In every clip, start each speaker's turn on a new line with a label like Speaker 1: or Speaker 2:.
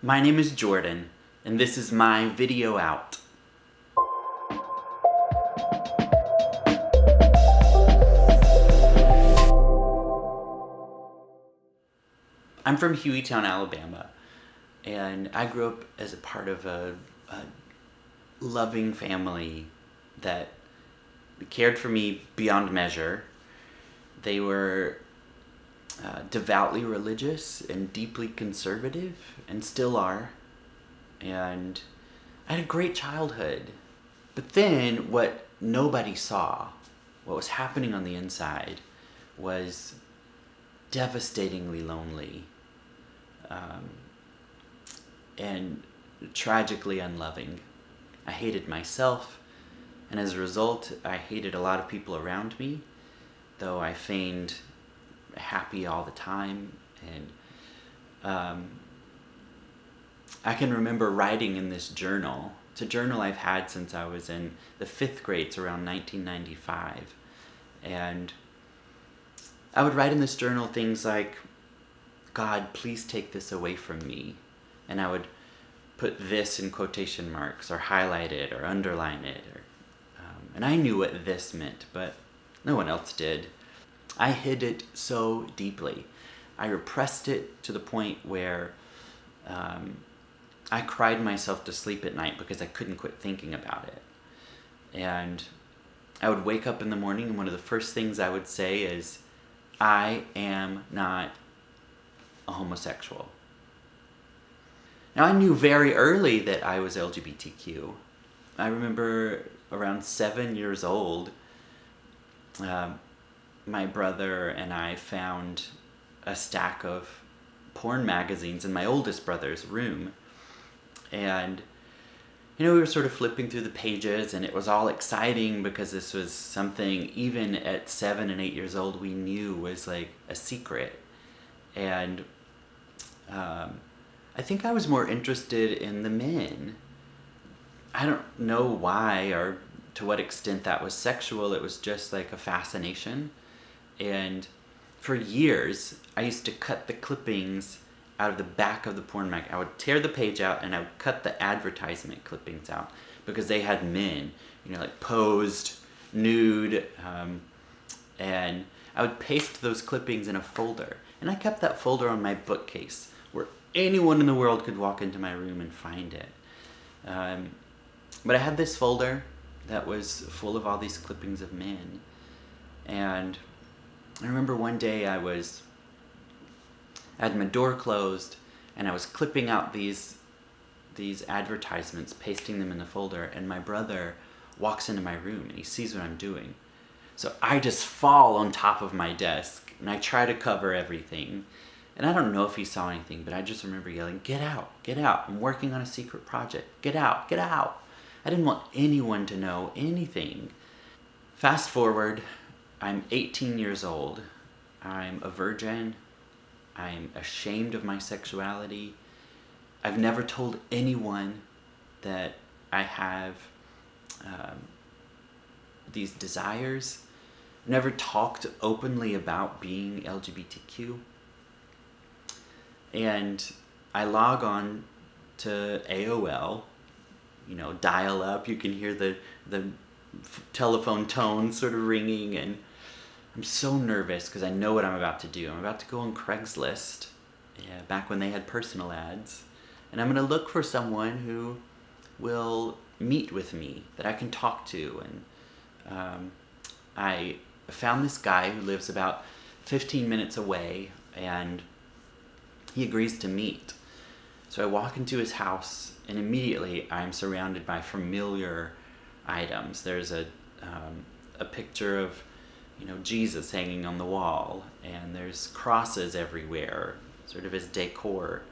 Speaker 1: My name is Jordan, and this is my video out. I'm from Hueytown, Alabama, and I grew up as a part of a loving family that cared for me beyond measure. They were devoutly religious and deeply conservative, and still are. And I had a great childhood. But then what nobody saw, what was happening on the inside, was devastatingly lonely and tragically unloving. I hated myself, and as a result, I hated a lot of people around me, though I feigned happy all the time. And I can remember writing in this journal. It's a journal I've had since I was in the 5th grade, it's around 1995. And I would write in this journal things like, "God, please take this away from me." And I would put this in quotation marks, or highlight it, or underline it. And I knew what this meant, but no one else did. I hid it so deeply. I repressed it to the point where I cried myself to sleep at night because I couldn't quit thinking about it. And I would wake up in the morning, and one of the first things I would say is, "I am not a homosexual." Now, I knew very early that I was LGBTQ. I remember around 7 years old, my brother and I found a stack of porn magazines in my oldest brother's room. And, we were sort of flipping through the pages, and it was all exciting because this was something, even at 7 and 8 years old, we knew was like a secret. And I think I was more interested in the men. I don't know why or to what extent that was sexual. It was just like a fascination. And for years, I used to cut the clippings out of the back of the porn mag. I would tear the page out, and I would cut the advertisement clippings out because they had men, like posed, nude, and I would paste those clippings in a folder. And I kept that folder on my bookcase where anyone in the world could walk into my room and find it. But I had this folder that was full of all these clippings of men. And I remember one day I had my door closed, and I was clipping out these advertisements, pasting them in the folder, and my brother walks into my room and he sees what I'm doing. So I just fall on top of my desk, and I try to cover everything. And I don't know if he saw anything, but I just remember yelling, "Get out, get out. I'm working on a secret project. Get out, get out." I didn't want anyone to know anything. Fast forward, I'm 18 years old. I'm a virgin. I'm ashamed of my sexuality. I've never told anyone that I have these desires. Never talked openly about being LGBTQ. And I log on to AOL, dial up. You can hear the telephone tone sort of ringing, and I'm so nervous because I know what I'm about to do. I'm about to go on Craigslist, back when they had personal ads, and I'm going to look for someone who will meet with me, that I can talk to. And I found this guy who lives about 15 minutes away, and he agrees to meet. So I walk into his house, and immediately I'm surrounded by familiar items. There's a picture of Jesus hanging on the wall, and there's crosses everywhere, sort of as decor.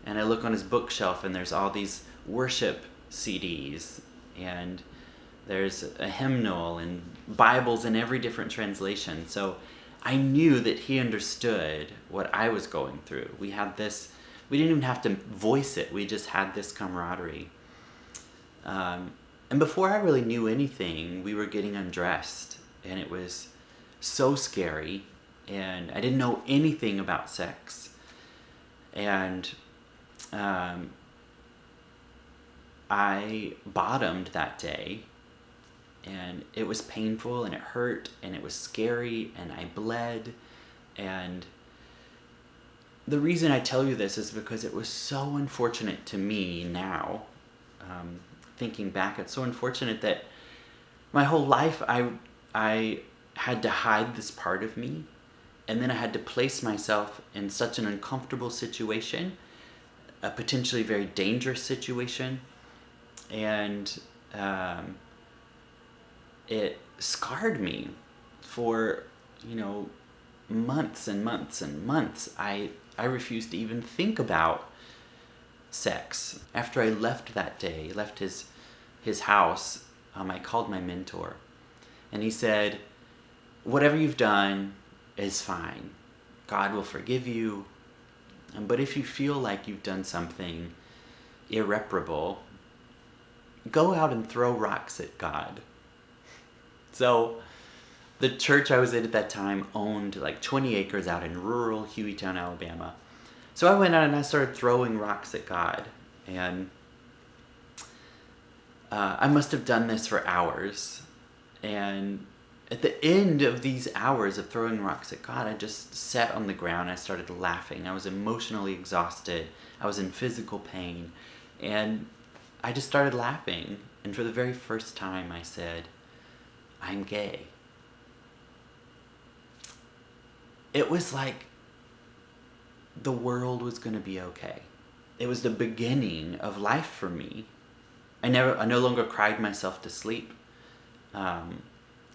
Speaker 1: And I look on his bookshelf, and there's all these worship CDs, and there's a hymnal and Bibles in every different translation. So I knew that he understood what I was going through. We didn't even have to voice it. We just had this camaraderie. And before I really knew anything, we were getting undressed, and it was so scary, and I didn't know anything about sex. And I bottomed that day, and it was painful and it hurt and it was scary and I bled. And the reason I tell you this is because it was so unfortunate to me now. Thinking back, it's so unfortunate that my whole life I had to hide this part of me, and then I had to place myself in such an uncomfortable situation, a potentially very dangerous situation, and it scarred me for, months and months and months. I refused to even think about sex. After I left that day, left his house, I called my mentor, and he said, whatever you've done is fine. God will forgive you. But if you feel like you've done something irreparable, go out and throw rocks at God. So the church I was in at that time owned like 20 acres out in rural Hueytown, Alabama. So I went out and I started throwing rocks at God. And I must have done this for hours. And at the end of these hours of throwing rocks at God, I just sat on the ground. I started laughing. I was emotionally exhausted. I was in physical pain. And I just started laughing. And for the very first time, I said, I'm gay. It was like the world was going to be okay. It was the beginning of life for me. I no longer cried myself to sleep.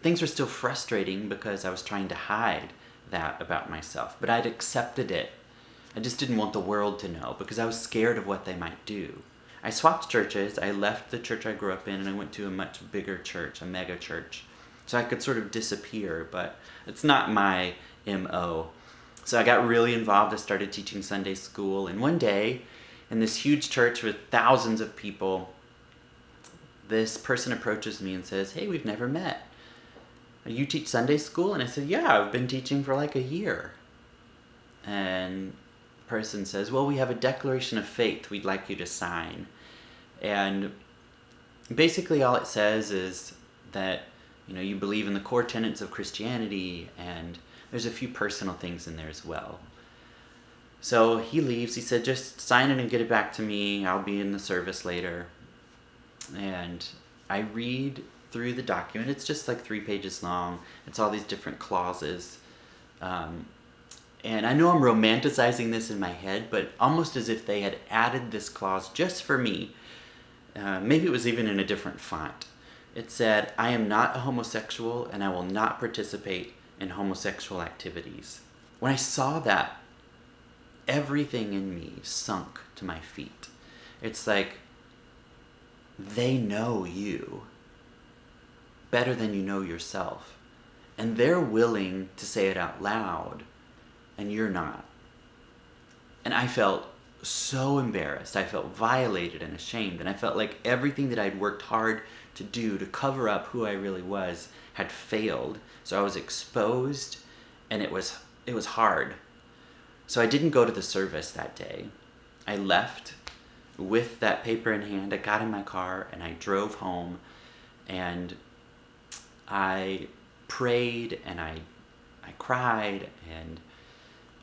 Speaker 1: Things were still frustrating because I was trying to hide that about myself, but I'd accepted it. I just didn't want the world to know because I was scared of what they might do. I swapped churches. I left the church I grew up in and I went to a much bigger church, a mega church. So I could sort of disappear, but it's not my MO. So I got really involved. I started teaching Sunday school, and one day in this huge church with thousands of people, this person approaches me and says, hey, we've never met. You teach Sunday school? And I said, yeah, I've been teaching for like a year. And the person says, well, we have a declaration of faith we'd like you to sign. And basically all it says is that, you believe in the core tenets of Christianity, and there's a few personal things in there as well. So he leaves. He said, just sign it and get it back to me. I'll be in the service later. And I read through the document. It's just like 3 pages long. It's all these different clauses. And I know I'm romanticizing this in my head, but almost as if they had added this clause just for me. Maybe it was even in a different font. It said, I am not a homosexual and I will not participate in homosexual activities. When I saw that, everything in me sunk to my feet. It's like, they know you better than you know yourself. And they're willing to say it out loud, and you're not. And I felt so embarrassed. I felt violated and ashamed. And I felt like everything that I'd worked hard to do to cover up who I really was had failed. So I was exposed, and it was hard. So I didn't go to the service that day. I left with that paper in hand. I got in my car and I drove home, and I prayed and I cried, and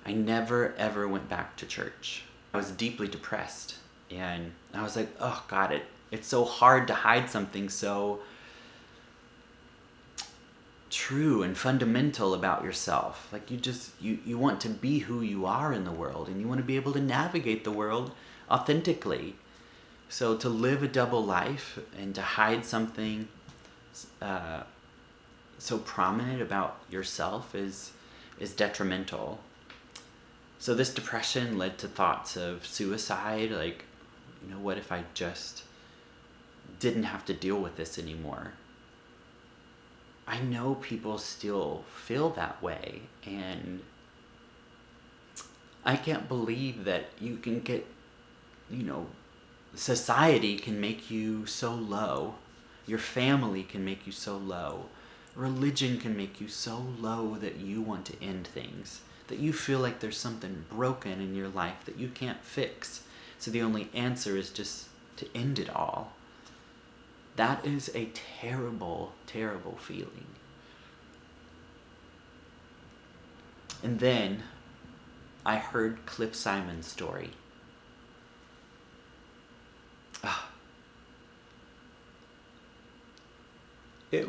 Speaker 1: I never ever went back to church. I was deeply depressed, and I was like, oh God, it's so hard to hide something so true and fundamental about yourself. Like you want to be who you are in the world, and you want to be able to navigate the world authentically. So to live a double life and to hide something so prominent about yourself is detrimental. So this depression led to thoughts of suicide, like, what if I just didn't have to deal with this anymore? I know people still feel that way, and I can't believe that you can get, society can make you so low. Your family can make you so low. Religion can make you so low that you want to end things, that you feel like there's something broken in your life that you can't fix. so the only answer is just to end it all. That is a terrible, terrible feeling. And then I heard Cliff Simon's story. It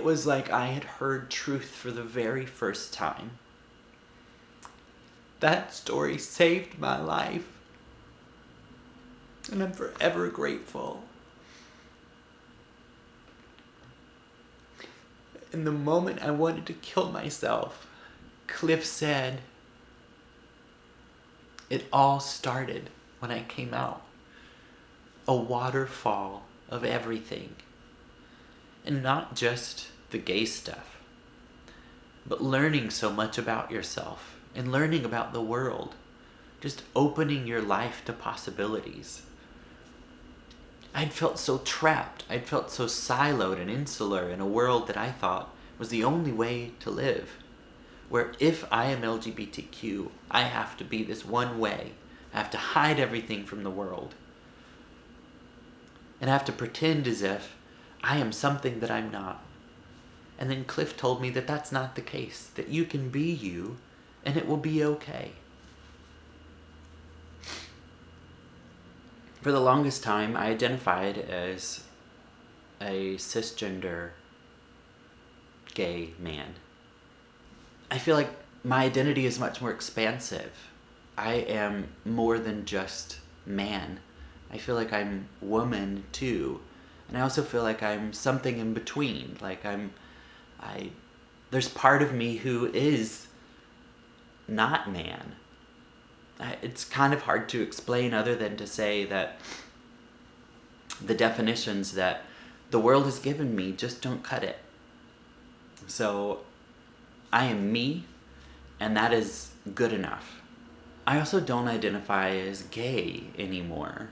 Speaker 1: was like I had heard truth for the very first time. That story saved my life, and I'm forever grateful. In the moment I wanted to kill myself, Cliff said, it all started when I came out. A waterfall of everything. And not just the gay stuff, but learning so much about yourself and learning about the world. Just opening your life to possibilities. I'd felt so trapped. I'd felt so siloed and insular in a world that I thought was the only way to live. Where if I am LGBTQ, I have to be this one way. I have to hide everything from the world. And I have to pretend as if I am something that I'm not. And then Cliff told me that that's not the case. That you can be you, and it will be okay. For the longest time, I identified as a cisgender gay man. I feel like my identity is much more expansive. I am more than just man. I feel like I'm woman too. And I also feel like I'm something in between. Like there's part of me who is not man. It's kind of hard to explain other than to say that the definitions that the world has given me just don't cut it. So I am me, and that is good enough. I also don't identify as gay anymore.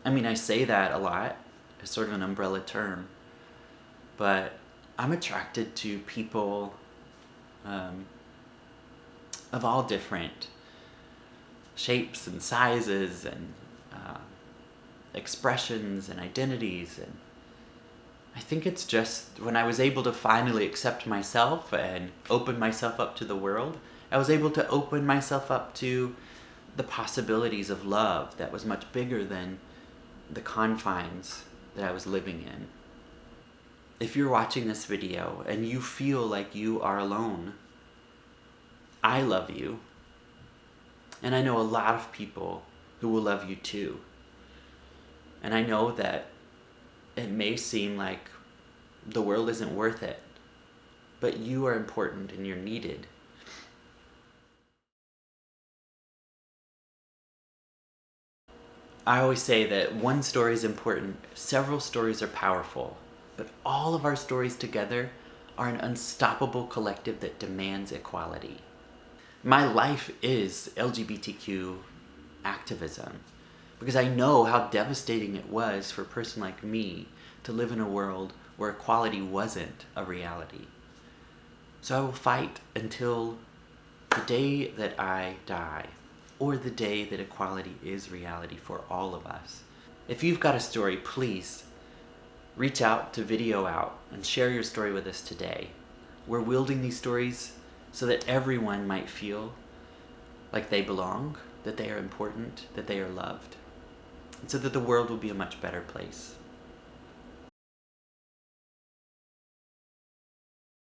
Speaker 1: I say that a lot. It's sort of an umbrella term. But I'm attracted to people of all different shapes and sizes and expressions and identities. And I think it's just when I was able to finally accept myself and open myself up to the world, I was able to open myself up to the possibilities of love that was much bigger than the confines that I was living in. If you're watching this video and you feel like you are alone, I love you. And I know a lot of people who will love you too. And I know that it may seem like the world isn't worth it, but you are important and you're needed. I always say that one story is important, several stories are powerful, but all of our stories together are an unstoppable collective that demands equality. My life is LGBTQ activism because I know how devastating it was for a person like me to live in a world where equality wasn't a reality. So I will fight until the day that I die, or the day that equality is reality for all of us. If you've got a story, please reach out to VideoOut and share your story with us today. We're wielding these stories so that everyone might feel like they belong, that they are important, that they are loved, and so that the world will be a much better place.